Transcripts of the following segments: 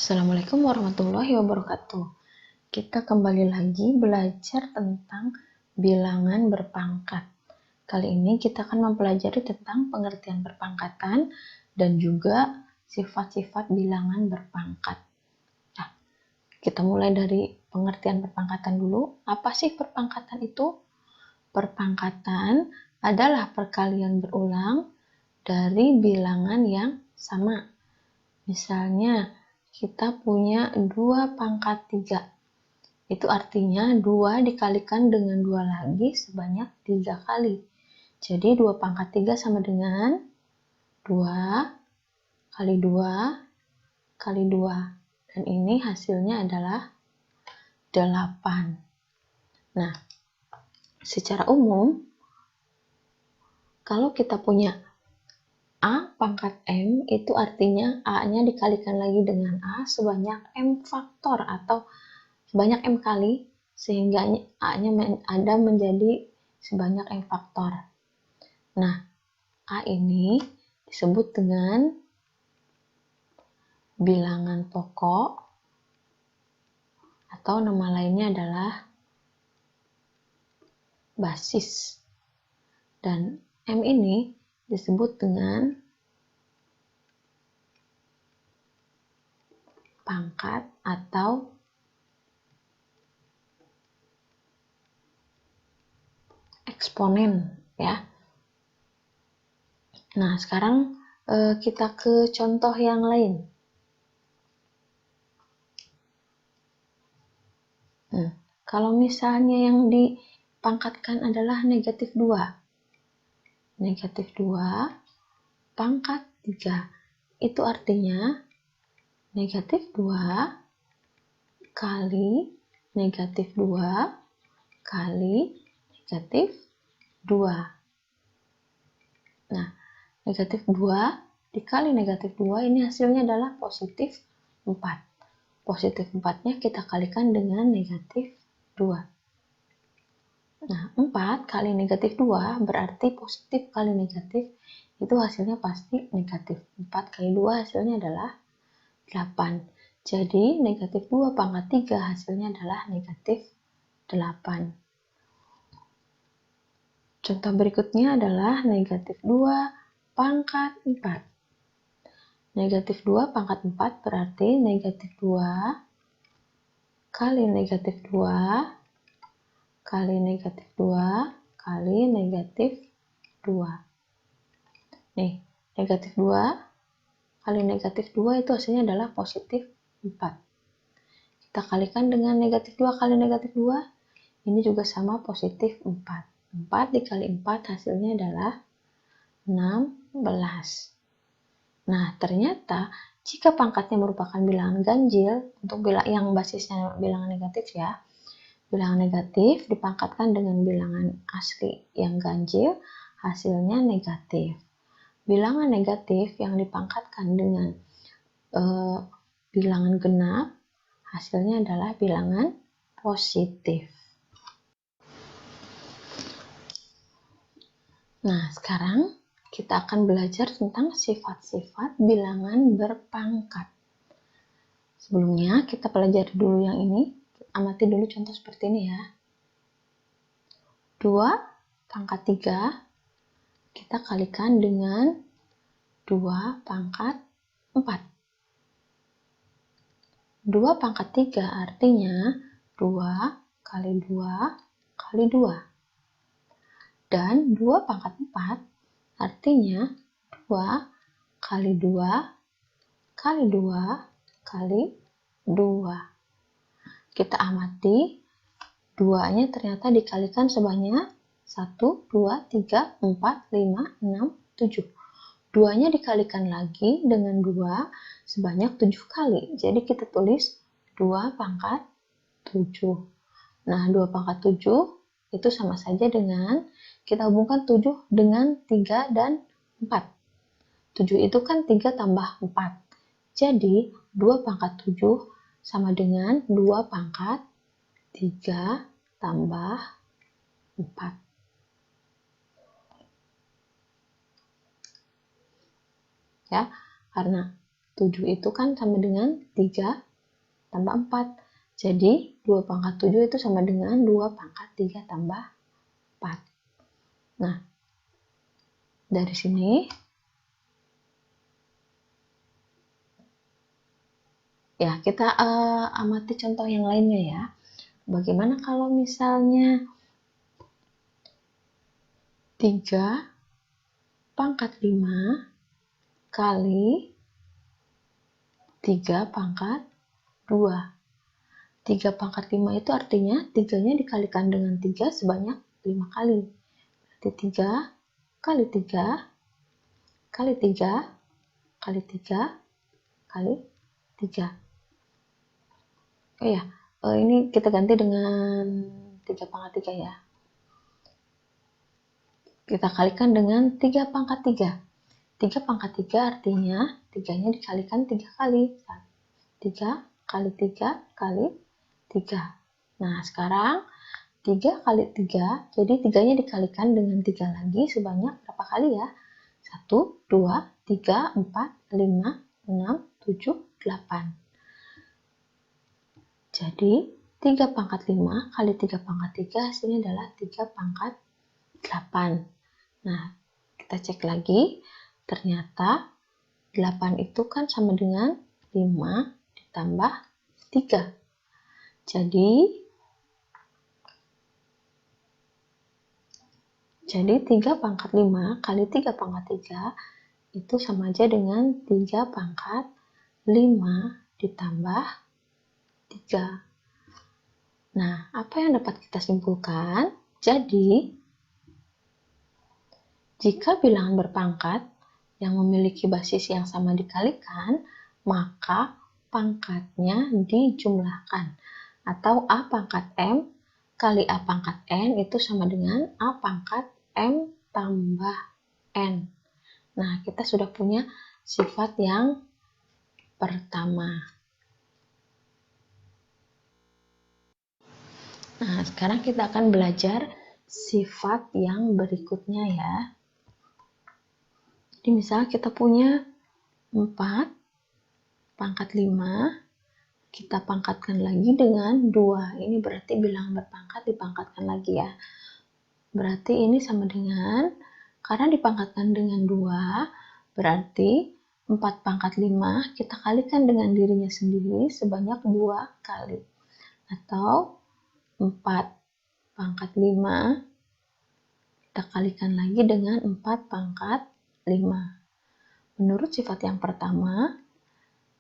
Assalamualaikum warahmatullahi wabarakatuh. Kita kembali lagi belajar tentang bilangan berpangkat. Kali ini kita akan mempelajari tentang pengertian berpangkatan dan juga sifat-sifat bilangan berpangkat. Nah, kita mulai dari pengertian berpangkatan dulu. Apa sih berpangkatan itu? Perpangkatan adalah perkalian berulang dari bilangan yang sama. Misalnya, kita punya 2 pangkat 3. Itu artinya 2 dikalikan dengan 2 lagi sebanyak 3 kali. Jadi 2 pangkat 3 sama dengan 2 kali 2 kali 2. Dan ini hasilnya adalah 8. Nah, secara umum, kalau kita punya A pangkat M, itu artinya A-nya dikalikan lagi dengan A sebanyak M faktor atau sebanyak M kali, sehingga A-nya ada menjadi sebanyak M faktor. Nah, A ini disebut dengan bilangan pokok atau nama lainnya adalah basis. Dan M ini disebut dengan pangkat atau eksponen, ya. Nah, sekarang kita ke contoh yang lain. Kalau misalnya yang dipangkatkan adalah negatif 2. Negatif 2 pangkat 3. Itu artinya negatif 2 kali negatif 2 kali negatif 2. Nah, negatif 2 dikali negatif 2 ini hasilnya adalah positif 4. Positif 4-nya kita kalikan dengan negatif 2. Nah, 4 kali negatif 2 berarti positif kali negatif itu hasilnya pasti negatif. 4 kali 2 hasilnya adalah 8. Jadi, negatif 2 pangkat 3 hasilnya adalah negatif 8. Contoh berikutnya adalah negatif 2 pangkat 4. Negatif 2 pangkat 4 berarti negatif 2 kali negatif 2 kali negatif 2 kali negatif 2. Nih, negatif 2 kali negatif 2 itu hasilnya adalah positif 4. Kita kalikan dengan negatif 2 kali negatif 2, ini juga sama positif 4. 4 dikali 4 hasilnya adalah 16. Nah, ternyata jika pangkatnya merupakan bilangan ganjil, untuk yang basisnya bilangan negatif ya, bilangan negatif dipangkatkan dengan bilangan asli yang ganjil, hasilnya negatif. Bilangan negatif yang dipangkatkan dengan bilangan genap, hasilnya adalah bilangan positif. Nah, sekarang kita akan belajar tentang sifat-sifat bilangan berpangkat. Sebelumnya, kita pelajari dulu yang ini. Amati dulu contoh seperti ini ya. 2 pangkat 3 kita kalikan dengan 2 pangkat 4. 2 pangkat 3 artinya 2 kali 2 kali 2. Dan 2 pangkat 4 artinya 2 kali 2 kali 2 kali 2. Kita amati 2-nya ternyata dikalikan sebanyak 1, 2, 3, 4, 5, 6, 7. 2-nya dikalikan lagi dengan 2 sebanyak 7 kali. Jadi kita tulis 2 pangkat 7. Nah, 2 pangkat 7 itu sama saja dengan kita hubungkan 7 dengan 3 dan 4. 7 itu kan 3 tambah 4. Jadi, 2 pangkat 7 sama dengan 2 pangkat 3 tambah 4. Ya, karena 7 itu kan sama dengan 3 tambah 4. Jadi 2 pangkat 7 itu sama dengan 2 pangkat 3 tambah 4. Nah, dari sini ya kita amati contoh yang lainnya ya. Bagaimana kalau misalnya 3 pangkat 5 kali 3 pangkat 2. 3 pangkat 5 itu artinya 3-nya dikalikan dengan 3 sebanyak 5 kali. Berarti 3 kali 3 kali 3 kali 3 kali 3. Oh ya, ini kita ganti dengan 3 pangkat 3 ya. Kita kalikan dengan 3 pangkat 3. 3 pangkat 3 artinya 3-nya dikalikan 3 kali. 3 kali 3 kali 3. Nah, sekarang 3 kali 3, jadi 3-nya dikalikan dengan 3 lagi sebanyak berapa kali ya? 1, 2, 3, 4, 5, 6, 7, 8. Jadi 3 pangkat 5 kali 3 pangkat 3 hasilnya adalah 3 pangkat 8. Nah, kita cek lagi. Ternyata 8 itu kan sama dengan 5 ditambah 3. Jadi 3 pangkat 5 kali 3 pangkat 3 itu sama aja dengan 3 pangkat 5 ditambah 3. Nah, apa yang dapat kita simpulkan? Jadi, jika bilangan berpangkat yang memiliki basis yang sama dikalikan, maka pangkatnya dijumlahkan. Atau A pangkat M kali A pangkat N itu sama dengan A pangkat M tambah N. Nah, kita sudah punya sifat yang pertama. Nah, sekarang kita akan belajar sifat yang berikutnya ya. Jadi misalnya kita punya 4 pangkat 5, kita pangkatkan lagi dengan 2. Ini berarti bilangan berpangkat dipangkatkan lagi ya. Berarti ini sama dengan, karena dipangkatkan dengan 2, berarti 4 pangkat 5 kita kalikan dengan dirinya sendiri sebanyak 2 kali. Atau 4 pangkat 5 kita kalikan lagi dengan 4 pangkat 5. Menurut sifat yang pertama,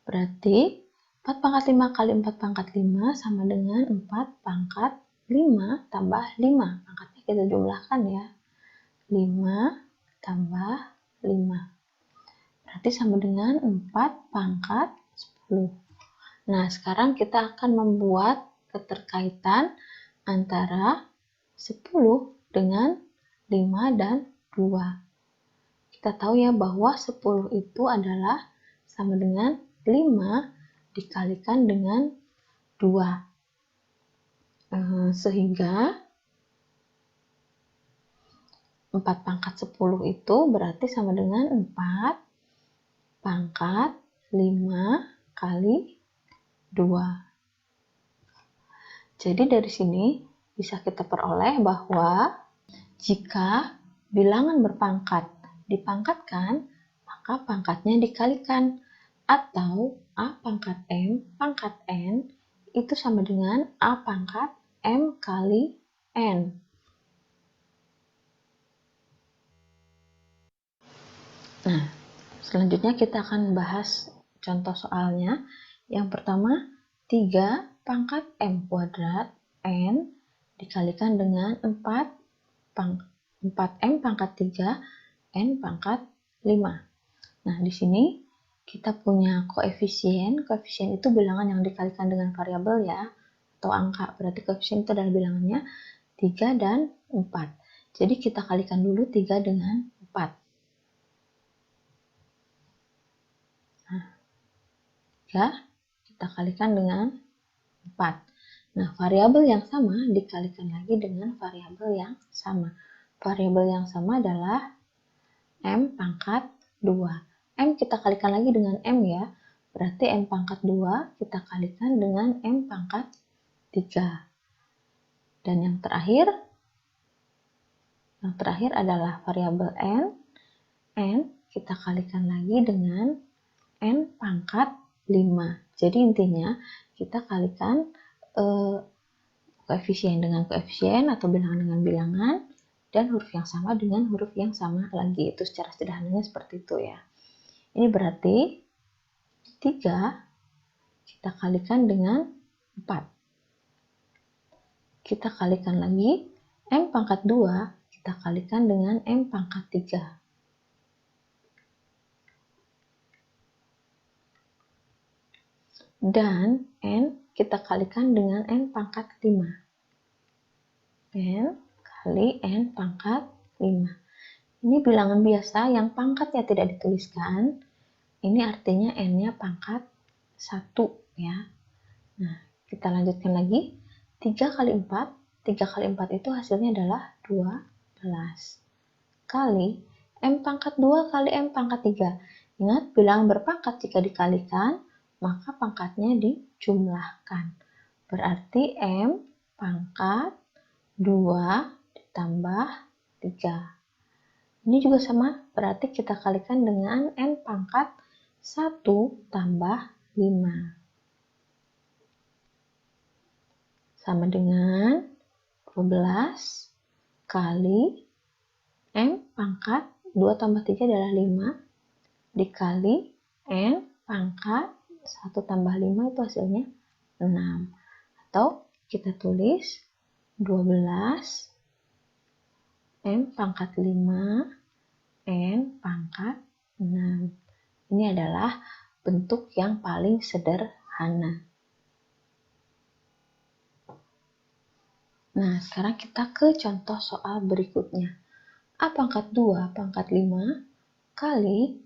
berarti 4 pangkat 5 kali 4 pangkat 5 sama dengan 4 pangkat 5 tambah 5. Pangkatnya kita jumlahkan ya. 5 tambah 5. Berarti sama dengan 4 pangkat 10. Nah, sekarang kita akan membuat keterkaitan antara 10 dengan 5 dan 2. Kita tahu ya bahwa 10 itu adalah sama dengan 5 dikalikan dengan 2. Sehingga 4 pangkat 10 itu berarti sama dengan 4 pangkat 5 kali 2. Jadi dari sini bisa kita peroleh bahwa jika bilangan berpangkat dipangkatkan, maka pangkatnya dikalikan. Atau A pangkat M pangkat N itu sama dengan A pangkat M kali N. Nah, selanjutnya kita akan bahas contoh soalnya. Yang pertama, 3 pangkat M kuadrat N dikalikan dengan 4M pangkat 3 N pangkat 5. Nah, di sini kita punya koefisien. Koefisien itu bilangan yang dikalikan dengan variabel ya, atau angka. Berarti koefisien itu adalah bilangannya 3 dan 4. Jadi kita kalikan dulu 3 dengan 4. Nah, 3 kita kalikan dengan 4. Nah, variabel yang sama dikalikan lagi dengan variabel yang sama. Variabel yang sama adalah M pangkat 2. M kita kalikan lagi dengan M ya. Berarti M pangkat 2 kita kalikan dengan M pangkat 3. Dan yang terakhir adalah variabel N kita kalikan lagi dengan N pangkat 5. Jadi intinya kita kalikan koefisien dengan koefisien atau bilangan dengan bilangan dan huruf yang sama dengan huruf yang sama lagi. Itu secara sederhananya seperti itu ya. Ini berarti 3 kita kalikan dengan 4. Kita kalikan lagi M pangkat 2 kita kalikan dengan M pangkat 3. Dan N kita kalikan dengan N pangkat 5. N kali N pangkat 5. Ini bilangan biasa yang pangkatnya tidak dituliskan. Ini artinya N-nya pangkat 1 ya. Nah, kita lanjutkan lagi. 3 kali 4. 3 kali 4 itu hasilnya adalah 12. Kali M pangkat 2 kali M pangkat 3. Ingat, bilangan berpangkat jika dikalikan, maka pangkatnya dijumlahkan. Berarti M pangkat 2 ditambah 3. Ini juga sama, berarti kita kalikan dengan N pangkat 1 tambah 5. Sama dengan 12 kali M pangkat 2 tambah 3 adalah 5 dikali N pangkat 1 tambah 5 itu hasilnya 6. Atau kita tulis 12 M pangkat 5 N pangkat 6. Ini adalah bentuk yang paling sederhana. Nah, sekarang kita ke contoh soal berikutnya. A pangkat 2 pangkat 5 kali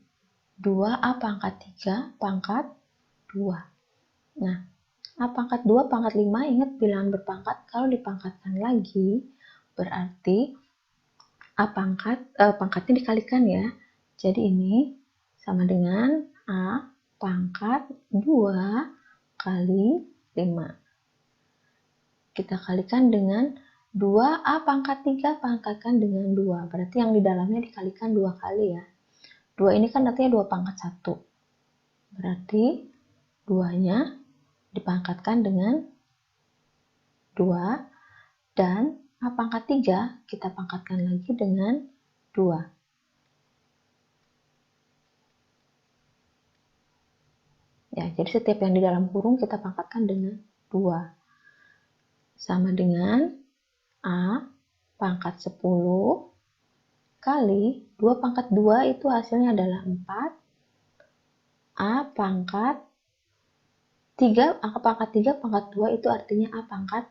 2A pangkat 3 pangkat 2. Nah, A pangkat 2 pangkat 5, ingat bilangan berpangkat, kalau dipangkatkan lagi, berarti A pangkatnya dikalikan ya. Jadi ini sama dengan A pangkat 2 kali 5. Kita kalikan dengan 2A pangkat 3 pangkatkan dengan 2. Berarti yang di dalamnya dikalikan 2 kali ya. 2 ini kan artinya 2 pangkat 1. Berarti 2-nya dipangkatkan dengan 2. Dan A pangkat 3 kita pangkatkan lagi dengan 2. Ya, jadi setiap yang di dalam kurung kita pangkatkan dengan 2. Sama dengan A pangkat 10 kali 2 pangkat 2 itu hasilnya adalah 4. A pangkat 3, angka pangkat 3 pangkat 2 itu artinya A pangkat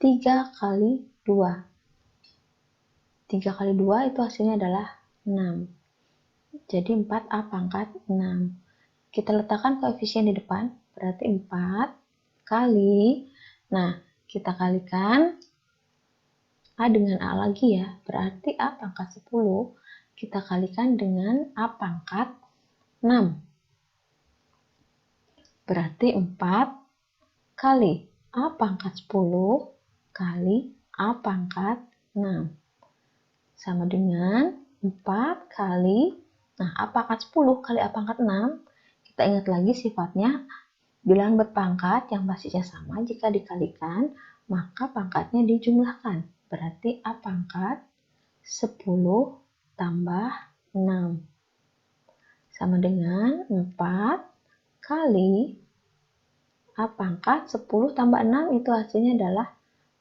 3 kali 2. 3 kali 2 itu hasilnya adalah 6. Jadi 4A pangkat 6. Kita letakkan koefisien di depan, berarti 4 kali, nah kita kalikan A dengan A lagi ya, berarti A pangkat 10 kita kalikan dengan A pangkat 6. Berarti 4 kali A pangkat 10 kali A pangkat 6. Sama dengan 4 kali, nah A pangkat 10 kali A pangkat 6, kita ingat lagi sifatnya bilangan berpangkat yang basisnya sama, jika dikalikan maka pangkatnya dijumlahkan. Berarti A pangkat 10 tambah 6. Sama dengan 4 kali A pangkat 10 tambah 6 itu hasilnya adalah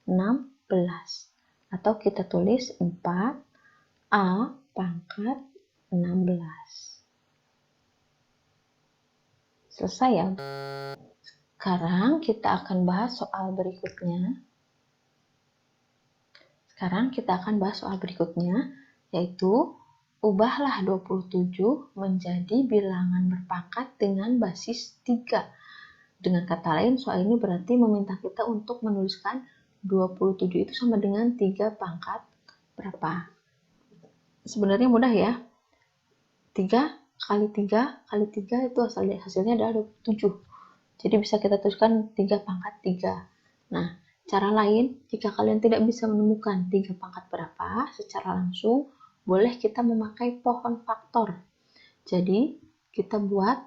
16. Atau kita tulis 4A pangkat 16. Selesai ya. Sekarang kita akan bahas soal berikutnya. Yaitu ubahlah 27 menjadi bilangan berpangkat dengan basis 3. Dengan kata lain, soal ini berarti meminta kita untuk menuliskan 27 itu sama dengan 3 pangkat berapa. Sebenarnya mudah ya. 3 kali 3 itu hasilnya adalah 27. Jadi bisa kita tuliskan 3 pangkat 3. Nah, cara lain, jika kalian tidak bisa menemukan 3 pangkat berapa secara langsung, boleh kita memakai pohon faktor. Jadi, kita buat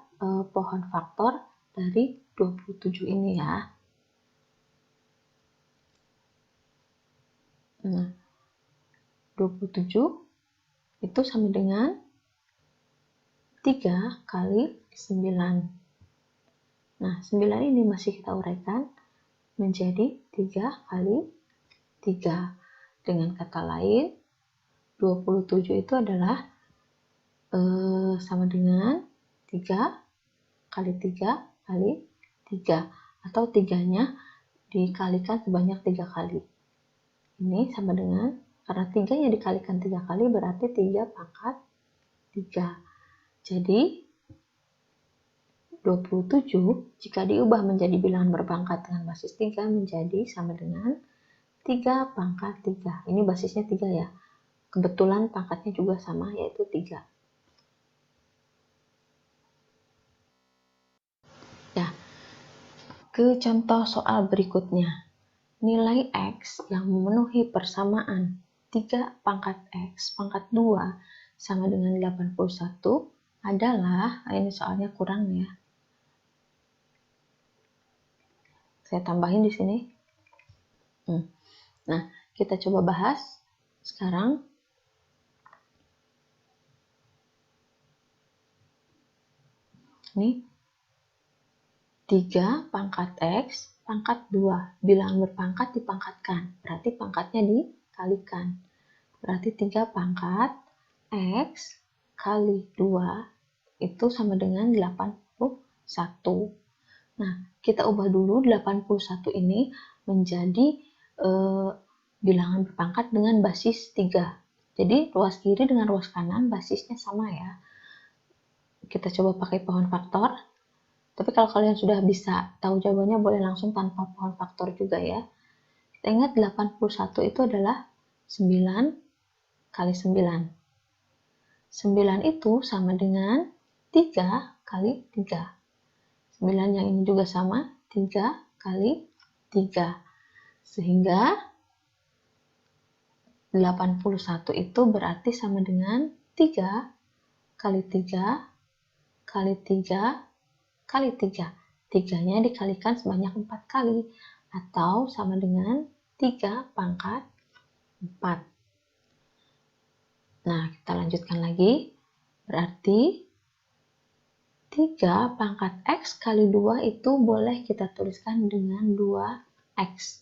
pohon faktor dari 27 ini ya. Nah, 27 itu sama dengan 3 kali 9. Nah, 9 ini masih kita uraikan menjadi 3 kali 3. Dengan kata lain, 27 itu adalah sama dengan 3 kali 3 kali 3. Atau 3-nya dikalikan sebanyak 3 kali. Ini sama dengan, karena 3-nya dikalikan 3 kali berarti 3 pangkat 3. Jadi, 27 jika diubah menjadi bilangan berpangkat dengan basis 3 menjadi sama dengan 3 pangkat 3. Ini basisnya 3 ya. Kebetulan pangkatnya juga sama, yaitu 3. Ya, ke contoh soal berikutnya. Nilai X yang memenuhi persamaan 3 pangkat X pangkat 2 sama dengan 81 adalah, ini soalnya kurang ya. Saya tambahin di sini. Nah, kita coba bahas sekarang. Ini 3 pangkat X pangkat 2. Bilangan berpangkat dipangkatkan. Berarti pangkatnya dikalikan. Berarti 3 pangkat X kali 2 itu sama dengan 81. Nah, kita ubah dulu 81 ini menjadi bilangan berpangkat dengan basis 3. Jadi, ruas kiri dengan ruas kanan basisnya sama ya. Kita coba pakai pohon faktor. Tapi kalau kalian sudah bisa tahu jawabannya, boleh langsung tanpa pohon faktor juga ya. Kita ingat 81 itu adalah 9 kali 9. 9 itu sama dengan 3 kali 3. 9 yang ini juga sama, 3 kali 3. Sehingga 81 itu berarti sama dengan 3 kali 3 kali 3 kali 3. 3-nya dikalikan sebanyak 4 kali, atau sama dengan 3 pangkat 4. Nah, kita lanjutkan lagi. Berarti 3 pangkat X kali 2 itu boleh kita tuliskan dengan 2X.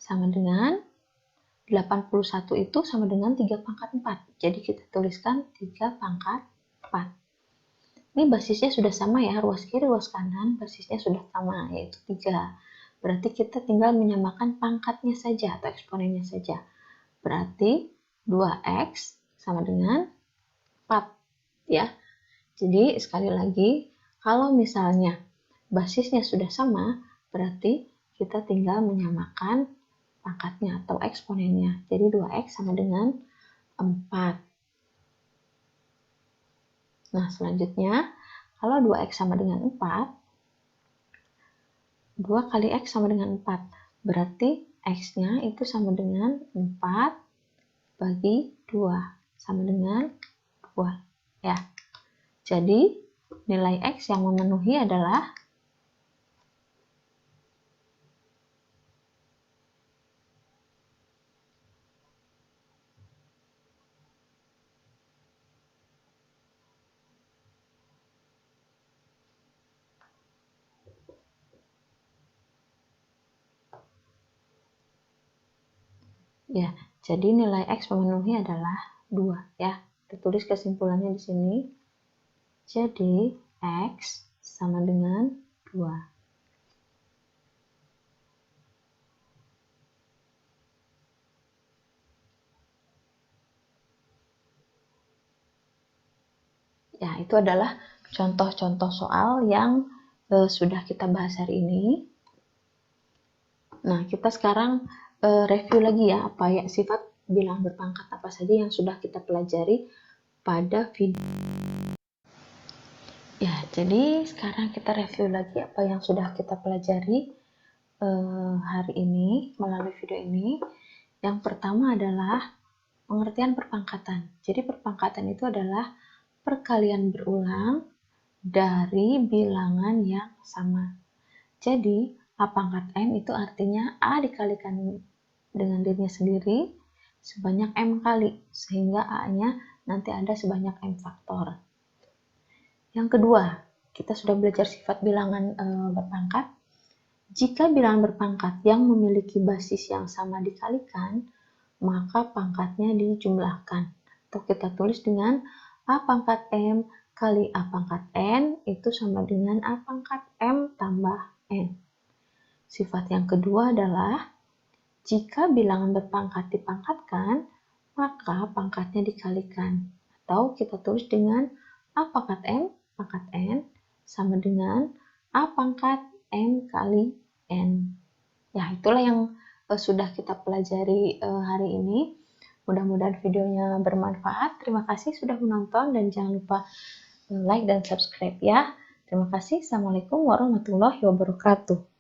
Sama dengan 81 itu sama dengan 3 pangkat 4. Jadi kita tuliskan 3 pangkat 4. Ini basisnya sudah sama ya, ruas kiri, ruas kanan, basisnya sudah sama, yaitu 3. Berarti kita tinggal menyamakan pangkatnya saja atau eksponennya saja. Berarti 2X sama dengan 4 ya. Jadi sekali lagi, kalau misalnya basisnya sudah sama, berarti kita tinggal menyamakan pangkatnya atau eksponennya. Jadi 2X sama dengan 4. Nah, selanjutnya, kalau 2X sama dengan 4, 2 kali X sama dengan 4. Berarti X-nya itu sama dengan 4 bagi 2. Sama dengan 2. Ya. Jadi, nilai X yang memenuhi adalah ya. Jadi nilai X memenuhi adalah 2 ya. Kita tulis kesimpulannya di sini. Jadi, X sama dengan 2. Ya, itu adalah contoh-contoh soal yang sudah kita bahas hari ini. Nah, kita sekarang review lagi ya, apa ya sifat bilangan berpangkat apa saja yang sudah kita pelajari pada video. Ya, jadi sekarang kita review lagi apa yang sudah kita pelajari hari ini melalui video ini. Yang pertama adalah pengertian perpangkatan. Jadi perpangkatan itu adalah perkalian berulang dari bilangan yang sama. Jadi A pangkat M itu artinya A dikalikan dengan dirinya sendiri sebanyak M kali, sehingga A-nya nanti ada sebanyak M faktor. Yang kedua, kita sudah belajar sifat bilangan berpangkat. Jika bilangan berpangkat yang memiliki basis yang sama dikalikan, maka pangkatnya dijumlahkan. Atau kita tulis dengan A pangkat M kali A pangkat N itu sama dengan A pangkat M tambah N. Sifat yang kedua adalah jika bilangan berpangkat dipangkatkan, maka pangkatnya dikalikan. Atau kita tulis dengan A pangkat M pangkat N sama dengan A pangkat M kali N. Ya, itulah yang sudah kita pelajari hari ini. Mudah-mudahan videonya bermanfaat. Terima kasih sudah menonton dan jangan lupa like dan subscribe ya. Terima kasih. Assalamualaikum warahmatullahi wabarakatuh.